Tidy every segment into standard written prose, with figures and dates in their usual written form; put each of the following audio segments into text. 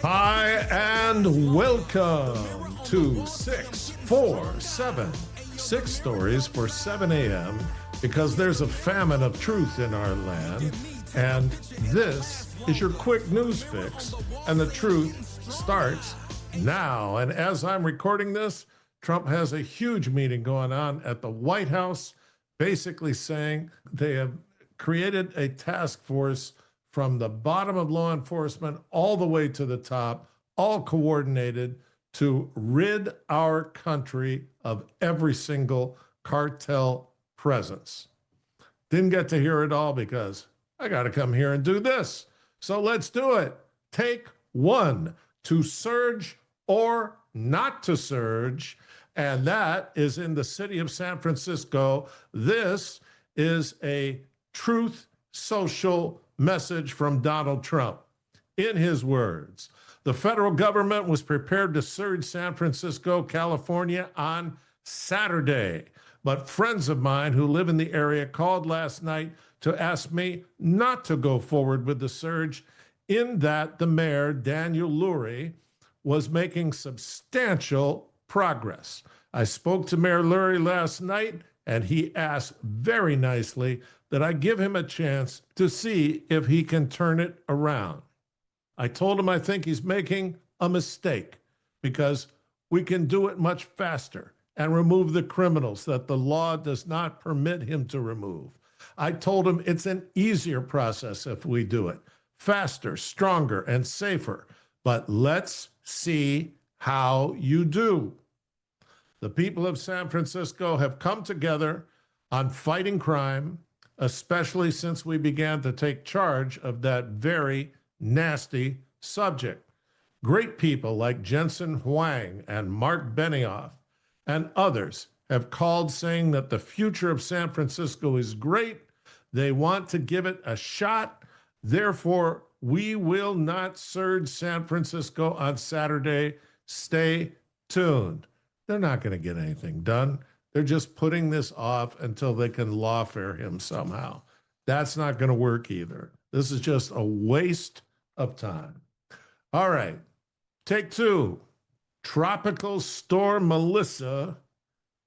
Hi, and welcome to 647, 6 stories for 7 a.m. because there's a famine of truth in our land. And this is your quick news fix. And the truth starts now. And as I'm recording this, Trump has a huge meeting going on at the White House, basically saying they have created a task force from the bottom of law enforcement all the way to the top, all coordinated to rid our country of every single cartel presence. Didn't get to hear it all because I got to come here and do this. So let's do it. Take one: to surge or not to surge. And that is in the city of San Francisco. This is a truth social message from Donald Trump. In his words, the federal government was prepared to surge San Francisco, California on Saturday. But friends of mine who live in the area called last night to ask me not to go forward with the surge, in that the mayor, Daniel Lurie, was making substantial progress. I spoke to Mayor Lurie last night, and he asked very nicely that I give him a chance to see if he can turn it around. I told him I think he's making a mistake because we can do it much faster and remove the criminals that the law does not permit him to remove. I told him it's an easier process if we do it, faster, stronger, and safer. But let's see how you do. The people of San Francisco have come together on fighting crime, especially since we began to take charge of that very nasty subject. Great people like Jensen Huang and Mark Benioff and others have called saying that the future of San Francisco is great. They want to give it a shot. Therefore, we will not surge San Francisco on Saturday. Stay tuned. They're not going to get anything done. They're just putting this off until they can lawfare him somehow. That's not going to work either. This is just a waste of time. All right, take two. Tropical storm Melissa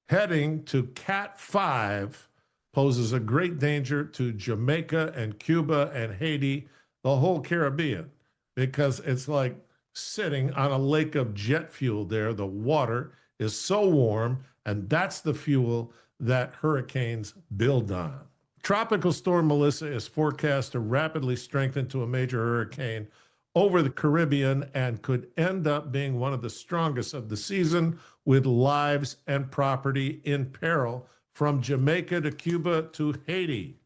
heading to Cat 5 poses a great danger to Jamaica and Cuba and Haiti, the whole Caribbean, because it's like sitting on a lake of jet fuel there. The water is so warm, and that's the fuel that hurricanes build on. Tropical storm Melissa is forecast to rapidly strengthen to a major hurricane over the Caribbean and could end up being one of the strongest of the season, with lives and property in peril from Jamaica to Cuba to Haiti.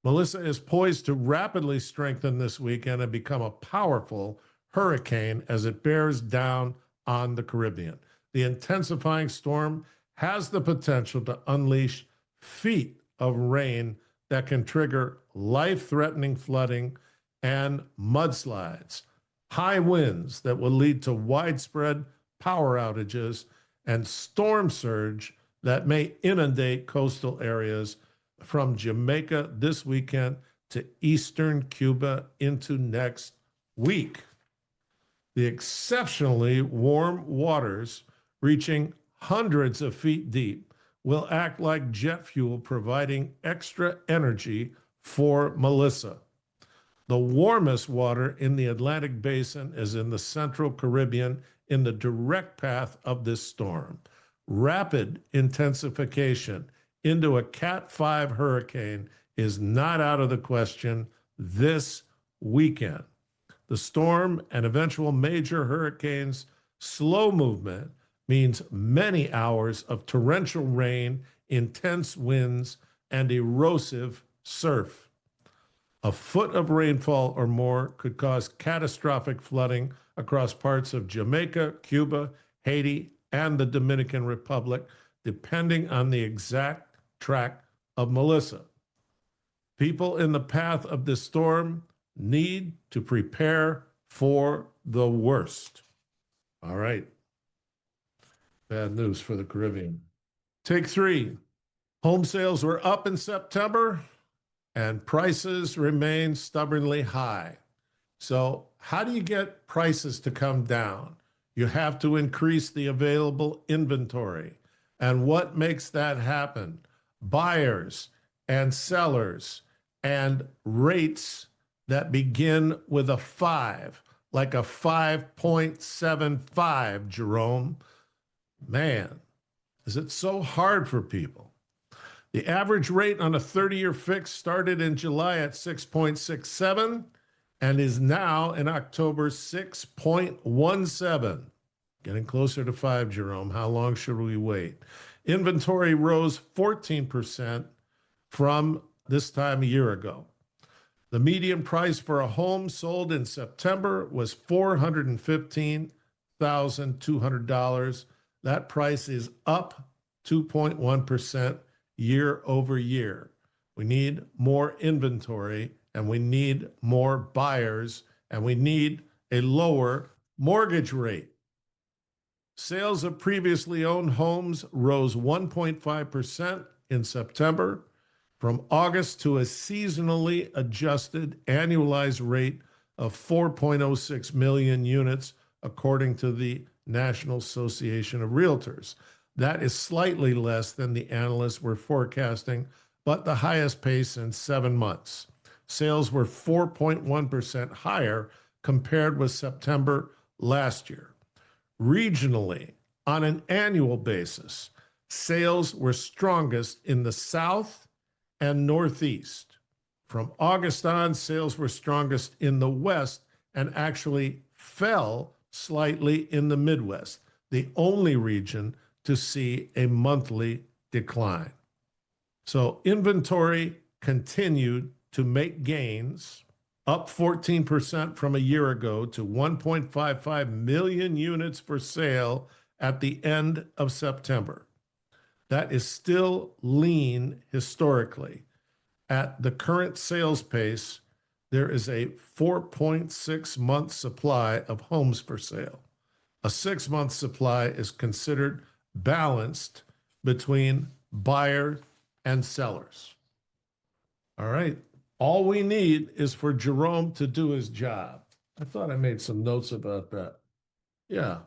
Melissa is poised to rapidly strengthen this weekend and become a powerful hurricane as it bears down on the Caribbean. The intensifying storm has the potential to unleash feet of rain that can trigger life-threatening flooding and mudslides, high winds that will lead to widespread power outages, and storm surge that may inundate coastal areas from Jamaica this weekend to eastern Cuba into next week. The exceptionally warm waters, reaching hundreds of feet deep, will act like jet fuel, providing extra energy for Melissa. The warmest water in the Atlantic Basin is in the central Caribbean in the direct path of this storm. Rapid intensification into a Cat 5 hurricane is not out of the question this weekend. The storm and eventual major hurricane's slow movement means many hours of torrential rain, intense winds, and erosive surf. A foot of rainfall or more could cause catastrophic flooding across parts of Jamaica, Cuba, Haiti, and the Dominican Republic, depending on the exact track of Melissa. People in the path of this storm need to prepare for the worst. All right. Bad news for the Caribbean. Take three. Home sales were up in September and prices remain stubbornly high. So how do you get prices to come down? You have to increase the available inventory. And what makes that happen? Buyers and sellers and rates that begin with a 5, like a 5.75, Jerome. Man, is it so hard for people? The average rate on a 30-year fix started in July at 6.67 and is now in October 6.17. Getting closer to 5, Jerome. How long should we wait? Inventory rose 14% from this time a year ago. The median price for a home sold in September was $415,200. That price is up 2.1% year over year. We need more inventory, and we need more buyers, and we need a lower mortgage rate. Sales of previously owned homes rose 1.5% in September, from August to a seasonally adjusted annualized rate of 4.06 million units, according to the National Association of Realtors. That is slightly less than the analysts were forecasting, but the highest pace in 7 months. Sales were 4.1% higher compared with September last year. Regionally, on an annual basis, sales were strongest in the South and Northeast. From August on, sales were strongest in the West and actually fell slightly in the Midwest, the only region to see a monthly decline. So inventory continued to make gains, up 14% from a year ago to 1.55 million units for sale at the end of September. That is still lean historically. At the current sales pace, there is a 4.6-month supply of homes for sale. A 6-month supply is considered balanced between buyers and sellers. All right. All we need is for Jerome to do his job. I thought I made some notes about that. Yeah.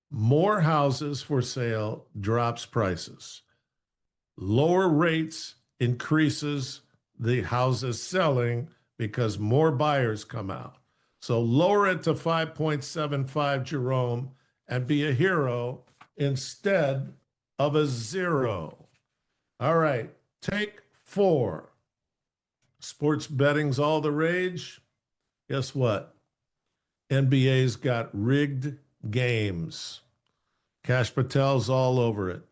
More houses for sale drops prices. Lower rates increases the houses selling because more buyers come out. So lower it to 5.75, Jerome, and be a hero instead of a 0. All right, take 4. Sports betting's all the rage. Guess what? NBA's got rigged games. Kash Patel's all over it.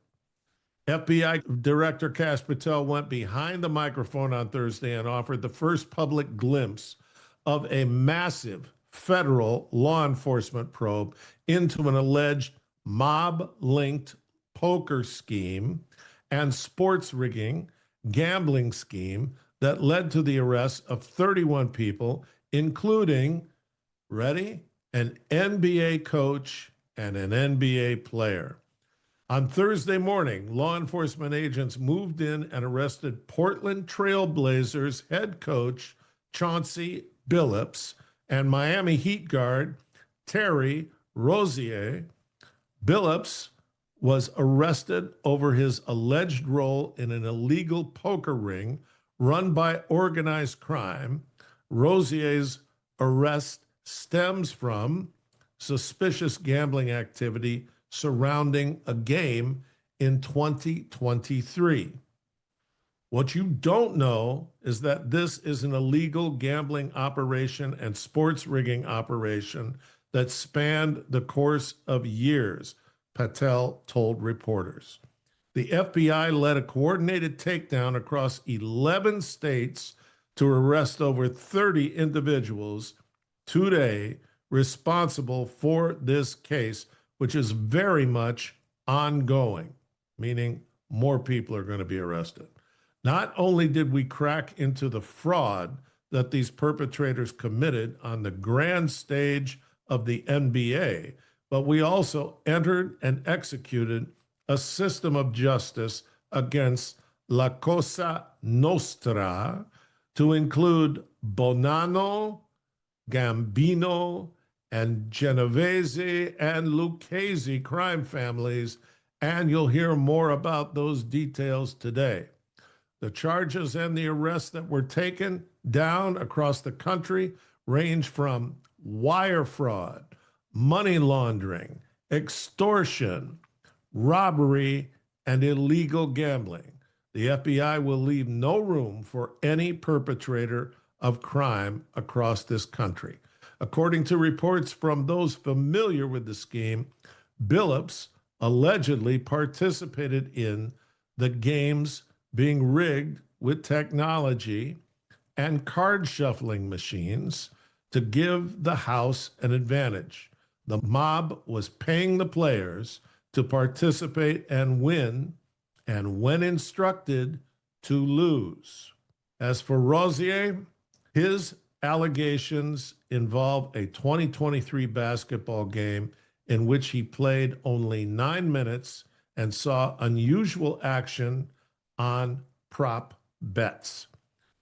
FBI Director Kash Patel went behind the microphone on Thursday and offered the first public glimpse of a massive federal law enforcement probe into an alleged mob-linked poker scheme and sports rigging gambling scheme that led to the arrest of 31 people, including, ready, an NBA coach and an NBA player. On Thursday morning, law enforcement agents moved in and arrested Portland Trail Blazers head coach Chauncey Billups and Miami Heat guard Terry Rozier. Billups was arrested over his alleged role in an illegal poker ring run by organized crime. Rozier's arrest stems from suspicious gambling activity surrounding a game in 2023. What you don't know is that this is an illegal gambling operation and sports rigging operation that spanned the course of years, Patel told reporters. The FBI led a coordinated takedown across 11 states to arrest over 30 individuals today responsible for this case, which is very much ongoing, meaning more people are going to be arrested. Not only did we crack into the fraud that these perpetrators committed on the grand stage of the NBA, but we also entered and executed a system of justice against La Cosa Nostra to include Bonanno, Gambino, and Genovese and Lucchese crime families, and you'll hear more about those details today. The charges and the arrests that were taken down across the country range from wire fraud, money laundering, extortion, robbery, and illegal gambling. The FBI will leave no room for any perpetrator of crime across this country. According to reports from those familiar with the scheme, Billups allegedly participated in the games being rigged with technology and card shuffling machines to give the House an advantage. The mob was paying the players to participate and win, and when instructed, to lose. As for Rosier, his allegations involve a 2023 basketball game in which he played only 9 minutes and saw unusual action on prop bets.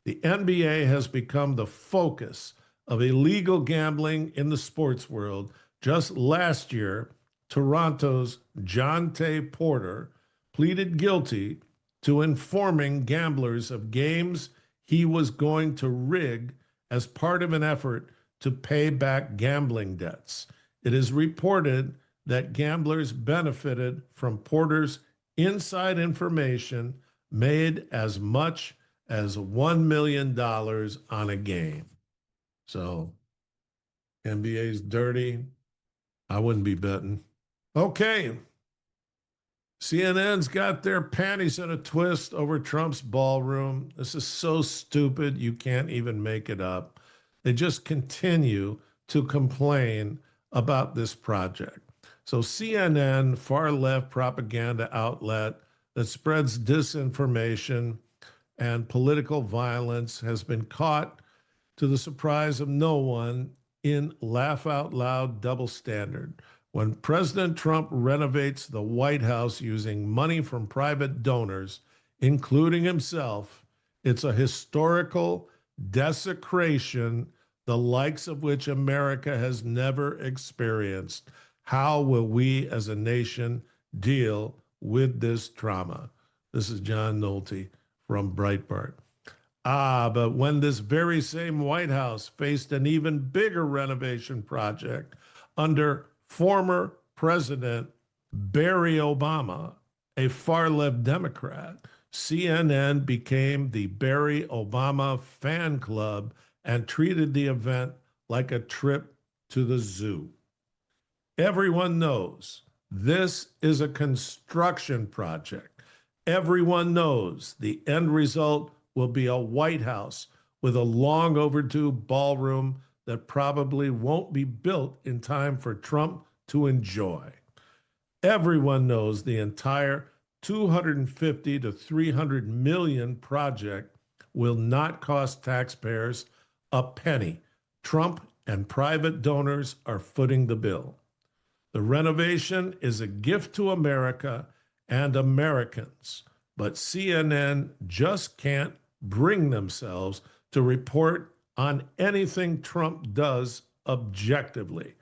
The NBA has become the focus of illegal gambling in the sports world. Just last year, Toronto's Jonte Porter pleaded guilty to informing gamblers of games he was going to rig as part of an effort to pay back gambling debts. It is reported that gamblers benefited from Porter's inside information, made as much as $1 million on a game. So, NBA's dirty. I wouldn't be betting. Okay. CNN's got their panties in a twist over Trump's ballroom. This is so stupid, you can't even make it up. They just continue to complain about this project. So CNN, far-left propaganda outlet that spreads disinformation and political violence, has been caught, to the surprise of no one, in laugh-out-loud double standard. When President Trump renovates the White House using money from private donors, including himself, it's a historical desecration, the likes of which America has never experienced. How will we as a nation deal with this trauma? This is John Nolte from Breitbart. But when this very same White House faced an even bigger renovation project under former President Barry Obama, a far-left Democrat, CNN became the Barry Obama fan club and treated the event like a trip to the zoo. Everyone knows this is a construction project. Everyone knows the end result will be a White House with a long overdue ballroom that probably won't be built in time for Trump to enjoy. Everyone knows the entire 250 to 300 million project will not cost taxpayers a penny. Trump and private donors are footing the bill. The renovation is a gift to America and Americans, but CNN just can't bring themselves to report on anything Trump does objectively,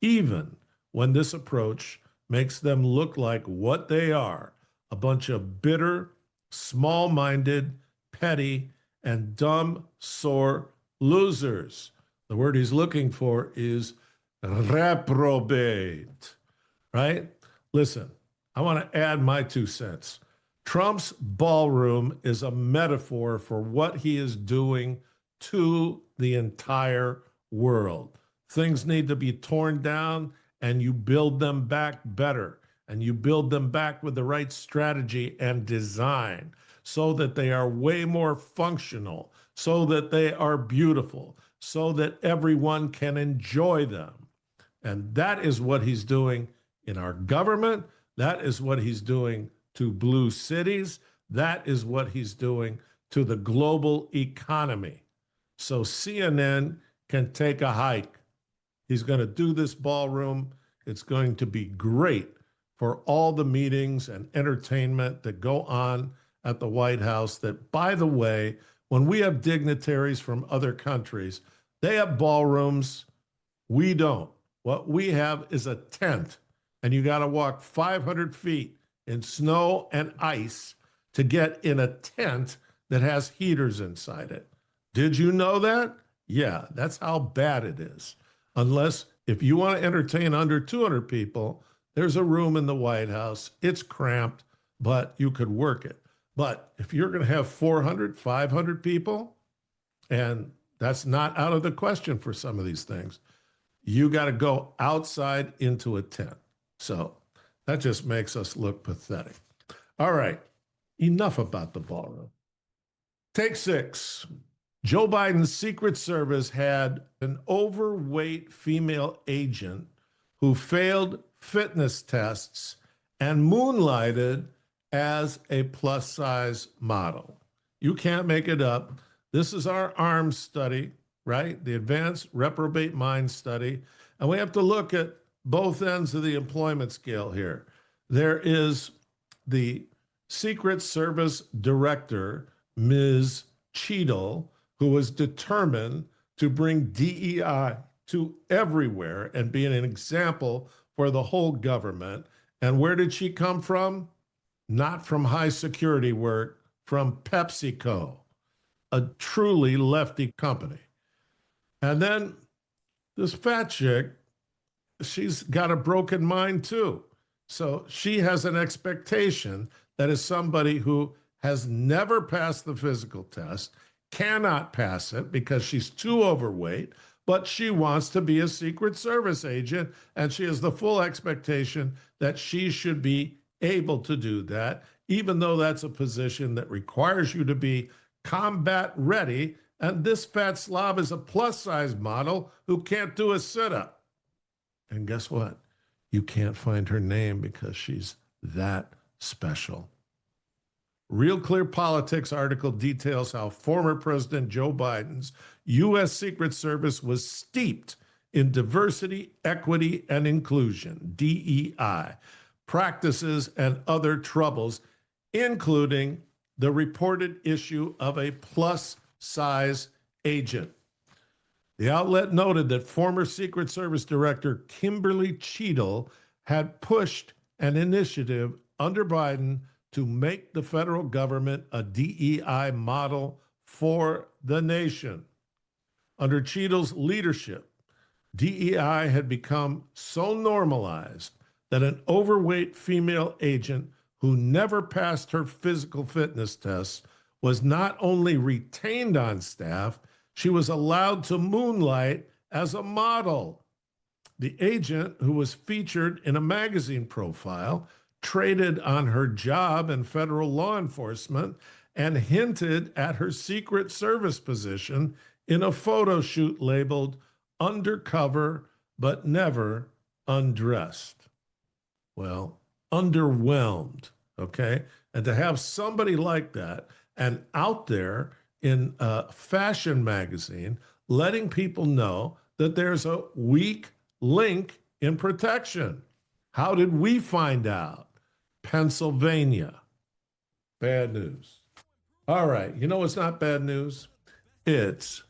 even when this approach makes them look like what they are, a bunch of bitter, small-minded, petty, and dumb, sore losers. The word he's looking for is reprobate, right? Listen, I want to add my 2 cents. Trump's ballroom is a metaphor for what he is doing to the entire world. Things need to be torn down, and you build them back better, and you build them back with the right strategy and design so that they are way more functional, so that they are beautiful, so that everyone can enjoy them. And that is what he's doing in our government. That is what he's doing to blue cities. That is what he's doing to the global economy. So CNN can take a hike. He's going to do this ballroom. It's going to be great for all the meetings and entertainment that go on at the White House that, by the way, when we have dignitaries from other countries, They have ballrooms. We don't. What we have is a tent, and you got to walk 500 feet in snow and ice to get in a tent that has heaters inside it. Did you know that? Yeah, that's how bad it is. Unless if you want to entertain under 200 people, there's a room in the White House. It's cramped, but you could work it. But if you're going to have 400, 500 people, and that's not out of the question for some of these things, you got to go outside into a tent. So that just makes us look pathetic. All right, enough about the ballroom. Take 6. Joe Biden's Secret Service had an overweight female agent who failed fitness tests and moonlighted as a plus-size model. You can't make it up. This is our ARMS study, right? The Advanced Reprobate Mind study. And we have to look at both ends of the employment scale here. There is the Secret Service director, Ms. Cheadle, who was determined to bring DEI to everywhere and be an example for the whole government. And where did she come from? Not from high security work, from PepsiCo, a truly lefty company. And then this fat chick, she's got a broken mind too. So she has an expectation that is somebody who has never passed the physical test, cannot pass it because she's too overweight, but she wants to be a Secret Service agent, and she has the full expectation that she should be able to do that, even though that's a position that requires you to be combat ready. And this fat slob is a plus-size model who can't do a sit-up. And guess what? You can't find her name because she's that special. Real Clear Politics article details how former President Joe Biden's U.S. Secret Service was steeped in diversity, equity, and inclusion, DEI, practices and other troubles, including the reported issue of a plus-size agent. The outlet noted that former Secret Service Director Kimberly Cheadle had pushed an initiative under Biden to make the federal government a DEI model for the nation. Under Cheadle's leadership, DEI had become so normalized that an overweight female agent who never passed her physical fitness tests was not only retained on staff, she was allowed to moonlight as a model. The agent, who was featured in a magazine profile, traded on her job in federal law enforcement and hinted at her Secret Service position in a photo shoot labeled undercover but never undressed. Well, underwhelmed, okay? And to have somebody like that and out there in a fashion magazine letting people know that there's a weak link in protection. How did we find out? Pennsylvania. Bad news. All right, you know what's not bad news? It's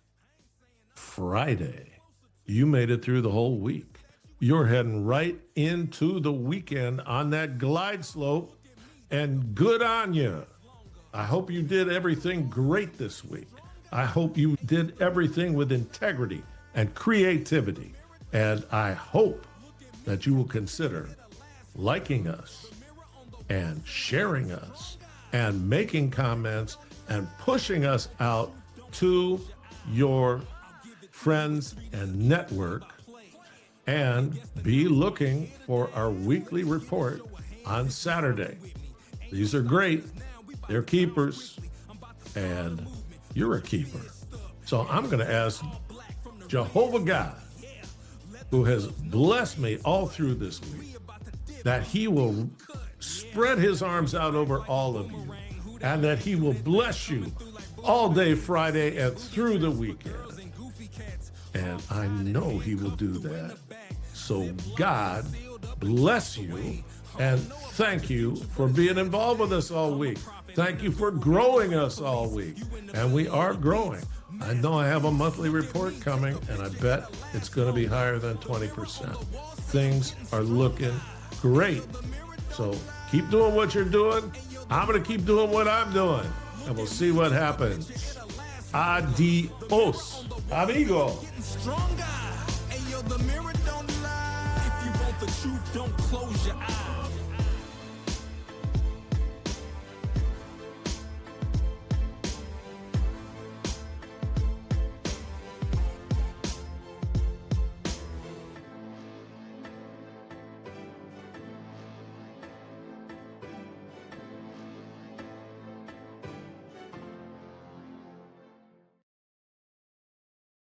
Friday. You made it through the whole week. You're heading right into the weekend on that glide slope, and good on you. I hope you did everything great this week. I hope you did everything with integrity and creativity. And I hope that you will consider liking us and sharing us and making comments and pushing us out to your friends and network, and be looking for our weekly report on Saturday. These are great. They're keepers, and you're a keeper. So I'm going to ask Jehovah God, who has blessed me all through this week, that he will spread his arms out over all of you, and that he will bless you all day Friday and through the weekend. And I know he will do that. So God bless you, and thank you for being involved with us all week. Thank you for growing us all week. And we are growing. I know I have a monthly report coming, and I bet it's going to be higher than 20%. Things are looking great. So keep doing what you're doing. I'm going to keep doing what I'm doing, and we'll see what happens. Adios, amigo. Stronger. Hey, yo, the mirror don't lie. If you want the truth, don't close your eyes.